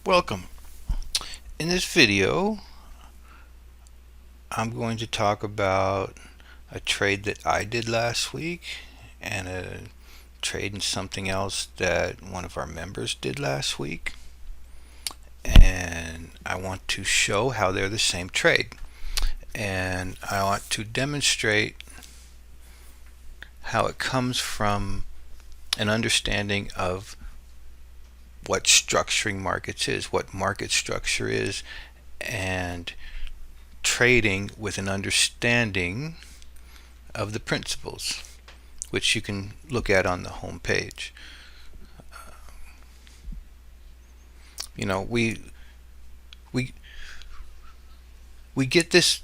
Welcome. In this video, I'm going to talk about a trade that I did last week and a trade in something else that one of our members did last week. And I want to show how they're the same trade. And I want to demonstrate how it comes from an understanding of what structuring markets is, what market structure is, and trading with an understanding of the principles, which you can look at on the home page. You know, we we get this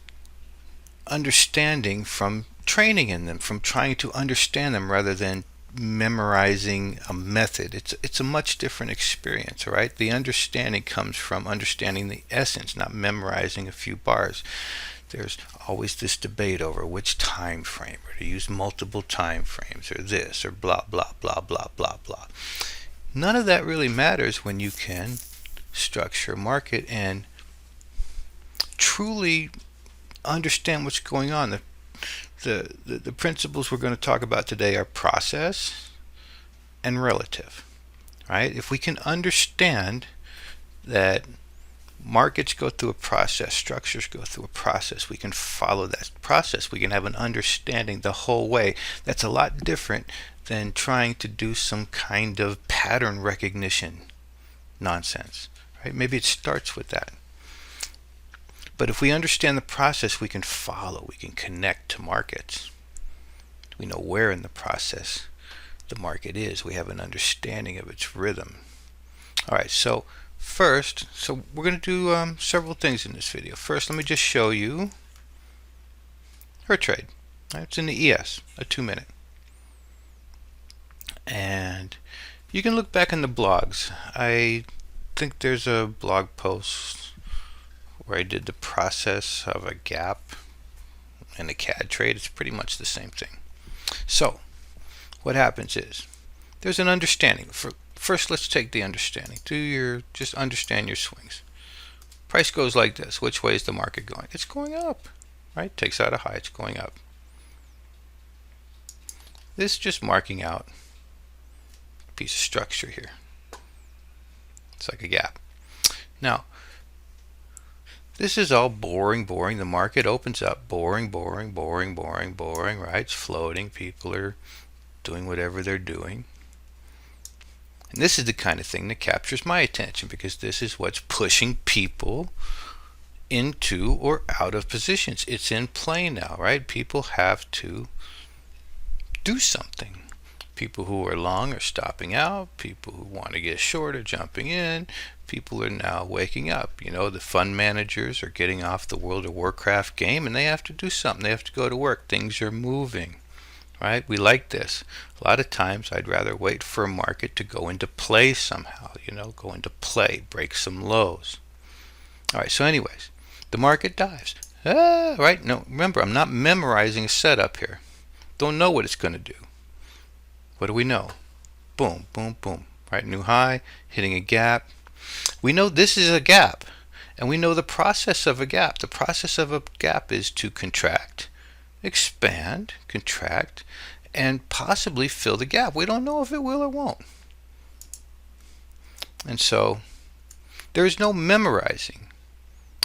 understanding from training in them, from trying to understand them rather than memorizing a method. It's a much different experience, all right? The understanding comes from understanding the essence, not memorizing a few bars. There's always this debate over which time frame, or to use multiple time frames, or this, or blah blah blah blah blah blah. None of that really matters when you can structure a market and truly understand what's going on. The principles we're going to talk about today are process and relative, right? If we can understand that markets go through a process, structures go through a process, we can follow that process, we can have an understanding the whole way. That's a lot different than trying to do some kind of pattern recognition nonsense, right? Maybe it starts with that. But if we understand the process, we can follow, we can connect to markets. We know where in the process the market is. We have an understanding of its rhythm. All right, so we're going to do several things in this video. First, let me just show you her trade. It's in the ES, a 2-minute. And you can look back in the blogs. I think there's a blog post where I did the process of a gap in a CAD trade. It's pretty much the same thing. So what happens is there's an understanding. First, let's take the understanding. Just understand your swings. Price goes like this. Which way is the market going? It's going up, right? Takes out a high, it's going up. This is just marking out a piece of structure here. It's like a gap. Now, this is all boring. The market opens up, boring, right? It's floating. People are doing whatever they're doing. And this is the kind of thing that captures my attention because this is what's pushing people into or out of positions. It's in play now, right? People have to do something. People who are long are stopping out. People who want to get short are jumping in. People are now waking up. You know, the fund managers are getting off the World of Warcraft game and they have to do something. They have to go to work. Things are moving, right? We like this. A lot of times I'd rather wait for a market to go into play somehow, go into play, break some lows. All right, so anyways, the market dives. Right? No, remember, I'm not memorizing a setup here. Don't know what it's going to do. What do we know? Boom, boom, boom. Right? New high, hitting a gap. We know this is a gap, and we know the process of a gap. The process of a gap is to contract, expand, contract, and possibly fill the gap. We don't know if it will or won't. And so there's no memorizing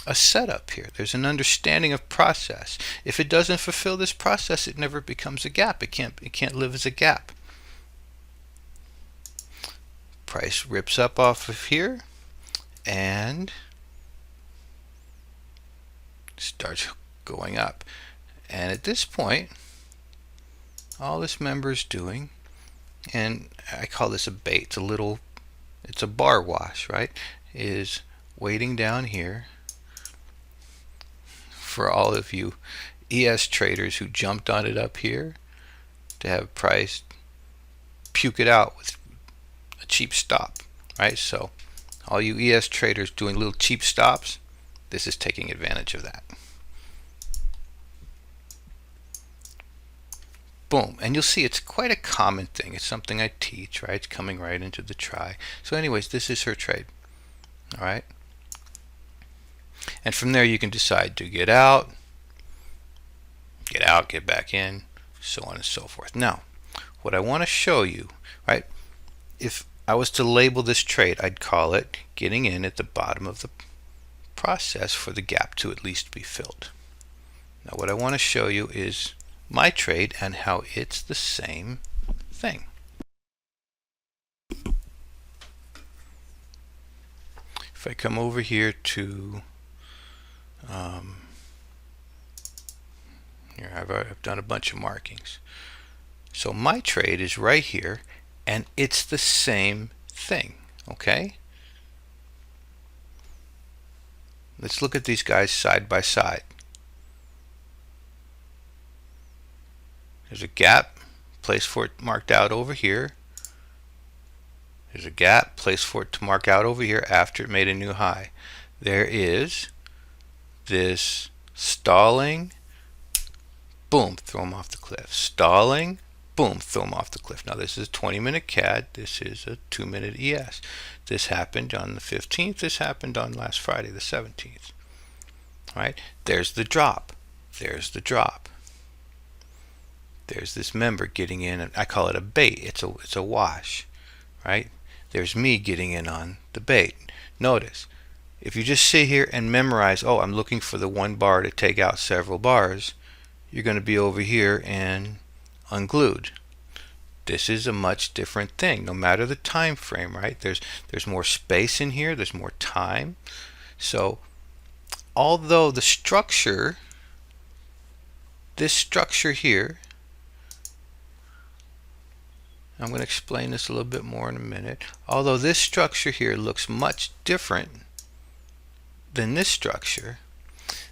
a setup here. There's an understanding of process. If it doesn't fulfill this process, it never becomes a gap. It can't live as a gap. Price rips up off of here and starts going up. And at this point, all this member is doing, and I call this a bait, it's a bar wash, right? Is waiting down here for all of you ES traders who jumped on it up here to have price puke it out with a cheap stop, right? So all you ES traders doing little cheap stops, this is taking advantage of that. Boom. And you'll see it's quite a common thing. It's something I teach, right? It's coming right into the try. So anyways, this is her trade. All right. And from there you can decide to get out, get back in, so on and so forth. Now, what I want to show you, right? If I was to label this trade, I'd call it getting in at the bottom of the process for the gap to at least be filled. Now what I want to show you is my trade and how it's the same thing. If I come over here to here, I've done a bunch of markings. So my trade is right here, and it's the same thing. Okay? Let's look at these guys side by side. There's a gap, place for it marked out over here. There's a gap, place for it to mark out over here after it made a new high. There is this stalling, boom, throw them off the cliff. Stalling, boom, throw them off the cliff. Now this is a 20-minute CAD, this is a 2-minute ES. This happened on the 15th, this happened on last Friday, the 17th. Right? There's the drop. There's the drop. There's this member getting in, and I call it a bait. It's a wash. Right? There's me getting in on the bait. Notice, if you just sit here and memorize, oh, I'm looking for the one bar to take out several bars, you're going to be over here and unglued. This is a much different thing, no matter the time frame, right? There's more space in here, there's more time. So although the structure, this structure here, I'm going to explain this a little bit more in a minute. Although this structure here looks much different than this structure,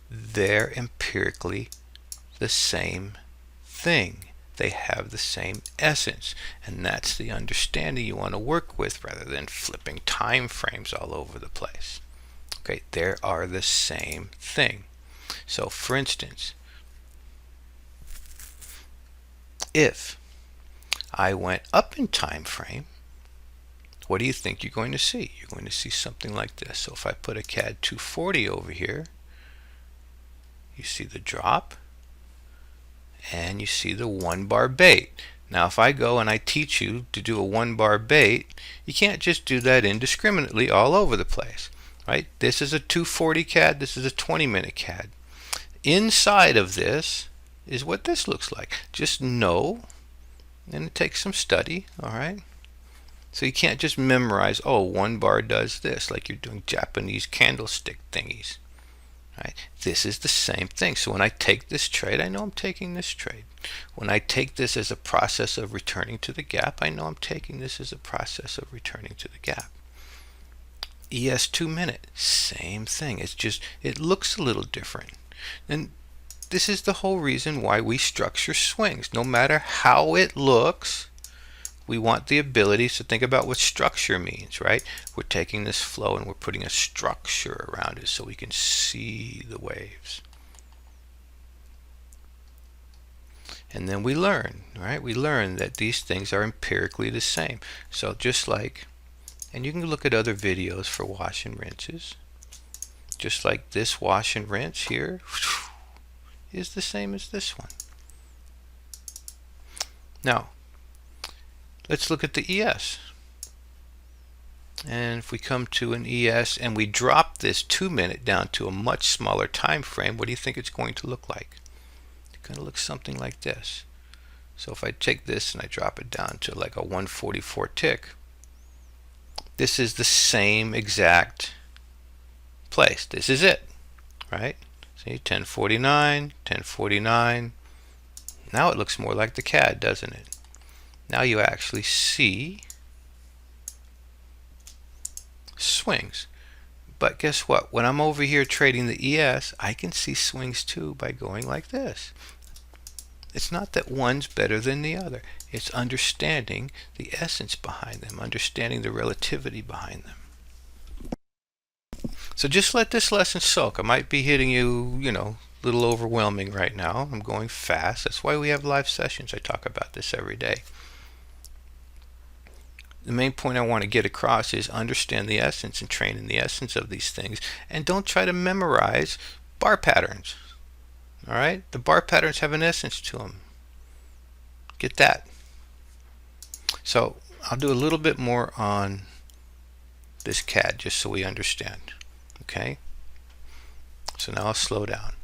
they're empirically the same thing. They have the same essence, and that's the understanding you want to work with rather than flipping time frames all over the place. Okay, they are the same thing. So for instance, if I went up in time frame, what do you think you're going to see? You're going to see something like this. So if I put a CAD 240 over here, you see the drop, and you see the one bar bait. Now if I go and I teach you to do a one bar bait, you can't just do that indiscriminately all over the place. Right? This is a 240 CAD, this is a 20-minute CAD. Inside of this is what this looks like. Just know, and it takes some study, all right? So you can't just memorize, oh, one bar does this, like you're doing Japanese candlestick thingies. Right? This is the same thing. So when I take this trade, I know I'm taking this trade. When I take this as a process of returning to the gap, I know I'm taking this as a process of returning to the gap. ES 2-minute, same thing. It's just, it looks a little different. And this is the whole reason why we structure swings. No matter how it looks, we want the ability to think about what structure means, right? We're taking this flow and we're putting a structure around it so we can see the waves. And then we learn, right? We learn that these things are empirically the same. So just like, and you can look at other videos for wash and rinses, just like this wash and rinse here is the same as this one. Now, let's look at the ES. And if we come to an ES and we drop this 2-minute down to a much smaller time frame, what do you think it's going to look like? It's going to look something like this. So if I take this and I drop it down to like a 144 tick, this is the same exact place. This is it, right? See, 1049, 1049. Now it looks more like the CAD, doesn't it? Now you actually see swings. But guess what? When I'm over here trading the ES, I can see swings too by going like this. It's not that one's better than the other. It's understanding the essence behind them, understanding the relativity behind them. So just let this lesson soak. I might be hitting you, a little overwhelming right now. I'm going fast. That's why we have live sessions. I talk about this every day. the main point I want to get across is understand the essence and train in the essence of these things, and don't try to memorize bar patterns. All right, the bar patterns have an essence to them. Get that. So I'll do a little bit more on this CAD just so we understand. Okay, so now I'll slow down.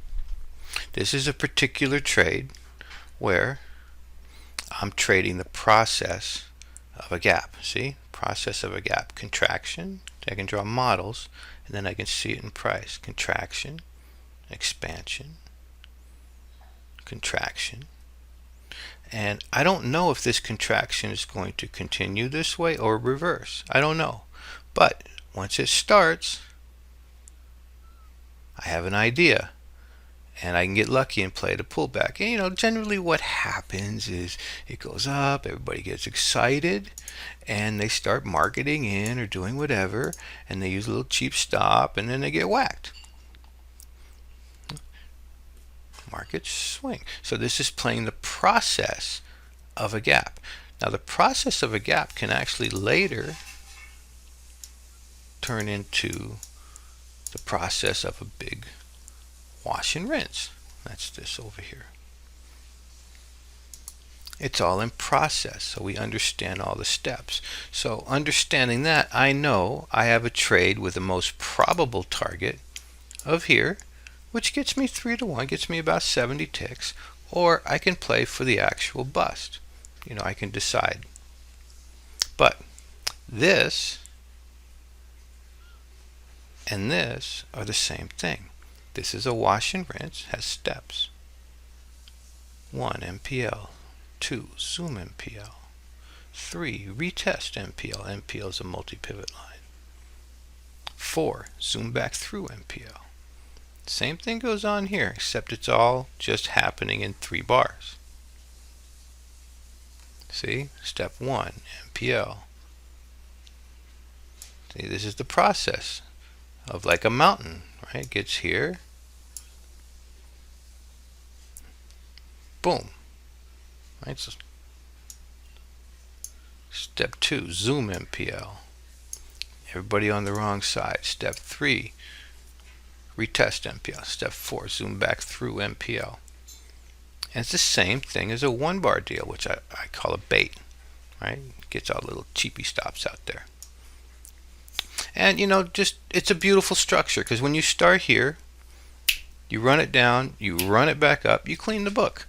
This is a particular trade where I'm trading the process of a gap. See, process of a gap, contraction. I can draw models, and then I can see it in price. Contraction, expansion, contraction. And I don't know if this contraction is going to continue this way or reverse. I don't know. But once it starts, I have an idea. And I can get lucky and play the pullback. And, you know, generally what happens is it goes up, everybody gets excited, and they start marketing in or doing whatever, and they use a little cheap stop, and then they get whacked. Markets swing. So this is playing the process of a gap. Now the process of a gap can actually later turn into the process of a big wash and rinse. That's this over here. It's all in process, so we understand all the steps. So understanding that, I know I have a trade with the most probable target of here, which gets me 3 to 1, gets me about 70 ticks, or I can play for the actual bust. You know, I can decide. But this and this are the same thing. This is a wash and rinse, has steps. 1, MPL. 2, zoom MPL. 3, retest MPL. MPL is a multi-pivot line. 4, zoom back through MPL. Same thing goes on here, except it's all just happening in 3 bars. See, step 1, MPL. See, this is the process of like a mountain, right? It gets here. Boom. Right, so step 2, zoom MPL. Everybody on the wrong side. Step 3, retest MPL. Step 4, zoom back through MPL. And it's the same thing as a 1-bar deal, which I call a bait. Right? Gets all little cheapy stops out there. And you know, just it's a beautiful structure, because when you start here, you run it down, you run it back up, you clean the book.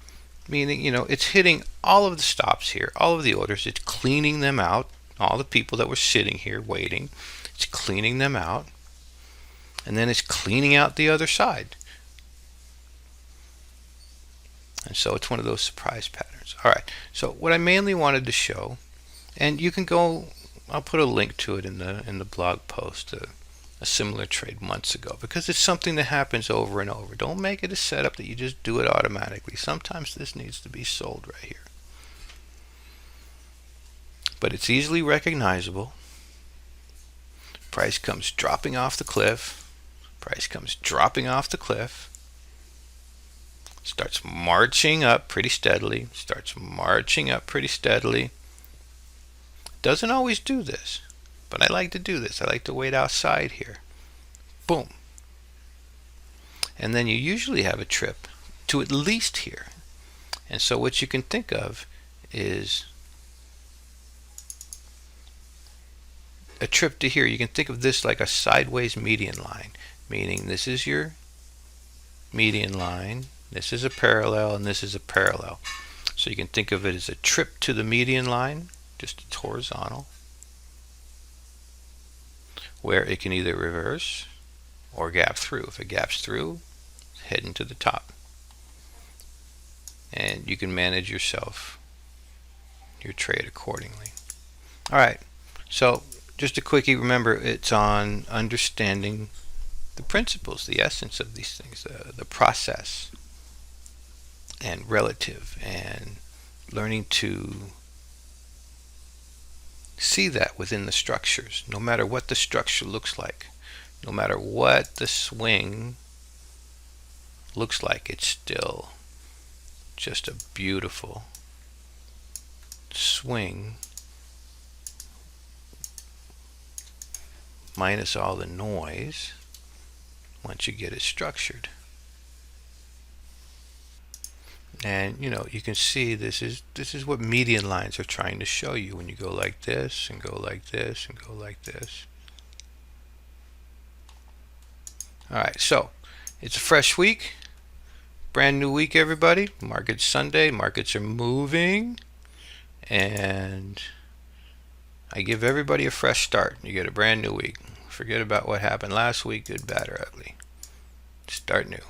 Meaning, you know, it's hitting all of the stops here, all of the orders, it's cleaning them out, all the people that were sitting here waiting, it's cleaning them out, and then it's cleaning out the other side. And so it's one of those surprise patterns. All right, so what I mainly wanted to show, and you can go, I'll put a link to it in the blog post, a similar trade months ago, because it's something that happens over and over. Don't make it a setup that you just do it automatically. Sometimes this needs to be sold right here. But it's easily recognizable. Price comes dropping off the cliff. Price comes dropping off the cliff. Starts marching up pretty steadily. Starts marching up pretty steadily. Doesn't always do this, but I like to do this. I like to wait outside here. Boom. And then you usually have a trip to at least here. And so what you can think of is a trip to here. You can think of this like a sideways median line, meaning this is your median line, this is a parallel, and this is a parallel. So you can think of it as a trip to the median line, just it's horizontal, where it can either reverse or gap through. If it gaps through, it's heading to the top. And you can manage yourself, your trade accordingly. All right, so just a quickie, remember it's on understanding the principles, the essence of these things, the process and relative, and learning to see that within the structures, no matter what the structure looks like, no matter what the swing looks like, it's still just a beautiful swing minus all the noise once you get it structured. And you can see this is what median lines are trying to show you when you go like this and go like this and go like this. Alright, so it's a fresh week, brand new week, everybody. Market's Sunday, markets are moving, and I give everybody a fresh start. You get a brand new week. Forget about what happened last week, good, bad, or ugly. Start new.